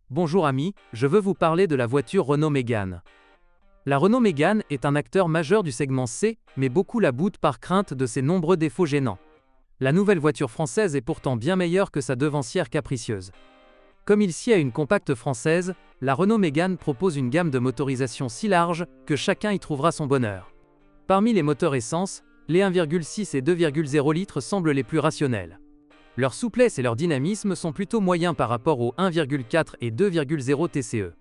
Bonjour amis, je veux vous parler de la voiture Renault Mégane. La Renault Mégane est un acteur majeur du segment C, mais beaucoup la boutent par crainte de ses nombreux défauts gênants. La nouvelle voiture française est pourtant bien meilleure que sa devancière capricieuse. Comme il sied à une compacte française, la Renault Mégane propose une gamme de motorisation si large que chacun y trouvera son bonheur. Parmi les moteurs essence, les 1,6 et 2,0 litres semblent les plus rationnels. Leur souplesse et leur dynamisme sont plutôt moyens par rapport aux 1,4 et 2,0 TCE.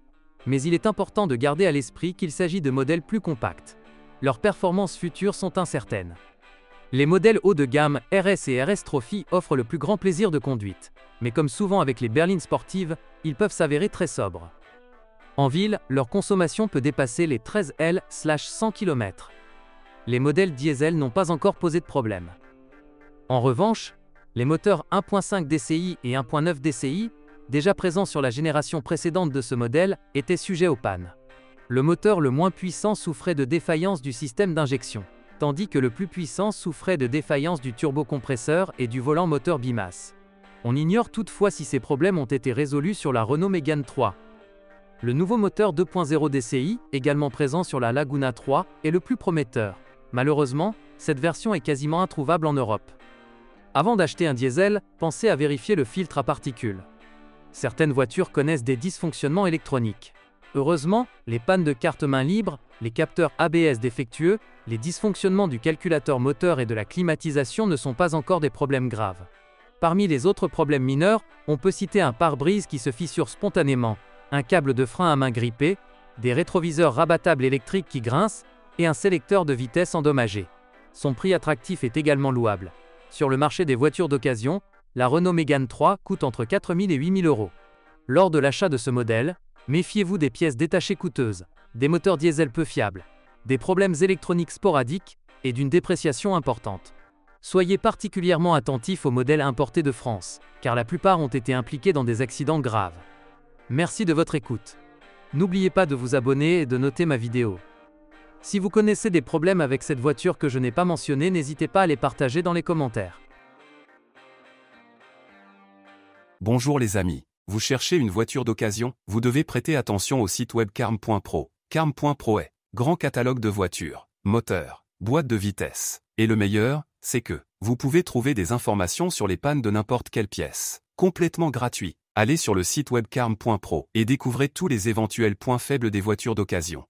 Mais il est important de garder à l'esprit qu'il s'agit de modèles plus compacts. Leurs performances futures sont incertaines. Les modèles haut de gamme RS et RS Trophy offrent le plus grand plaisir de conduite. Mais comme souvent avec les berlines sportives, ils peuvent s'avérer très sobres. En ville, leur consommation peut dépasser les 13 L/100 km. Les modèles diesel n'ont pas encore posé de problème. En revanche, les moteurs 1.5 DCI et 1.9 DCI, déjà présents sur la génération précédente de ce modèle, étaient sujets aux pannes. Le moteur le moins puissant souffrait de défaillance du système d'injection, tandis que le plus puissant souffrait de défaillance du turbocompresseur et du volant moteur bimasse. On ignore toutefois si ces problèmes ont été résolus sur la Renault Mégane 3. Le nouveau moteur 2.0 DCI, également présent sur la Laguna 3, est le plus prometteur. Malheureusement, cette version est quasiment introuvable en Europe. Avant d'acheter un diesel, pensez à vérifier le filtre à particules. Certaines voitures connaissent des dysfonctionnements électroniques. Heureusement, les pannes de carte main libre, les capteurs ABS défectueux, les dysfonctionnements du calculateur moteur et de la climatisation ne sont pas encore des problèmes graves. Parmi les autres problèmes mineurs, on peut citer un pare-brise qui se fissure spontanément, un câble de frein à main grippé, des rétroviseurs rabattables électriques qui grincent et un sélecteur de vitesse endommagé. Son prix attractif est également louable. Sur le marché des voitures d'occasion, la Renault Mégane 3 coûte entre 4 000 et 8 000 euros. Lors de l'achat de ce modèle, méfiez-vous des pièces détachées coûteuses, des moteurs diesel peu fiables, des problèmes électroniques sporadiques et d'une dépréciation importante. Soyez particulièrement attentifs aux modèles importés de France, car la plupart ont été impliqués dans des accidents graves. Merci de votre écoute. N'oubliez pas de vous abonner et de noter ma vidéo. Si vous connaissez des problèmes avec cette voiture que je n'ai pas mentionné, n'hésitez pas à les partager dans les commentaires. Bonjour les amis, vous cherchez une voiture d'occasion? Vous devez prêter attention au site web carm.pro. Carm.pro est grand catalogue de voitures, moteurs, boîtes de vitesse. Et le meilleur, c'est que vous pouvez trouver des informations sur les pannes de n'importe quelle pièce, complètement gratuit. Allez sur le site web carm.pro et découvrez tous les éventuels points faibles des voitures d'occasion.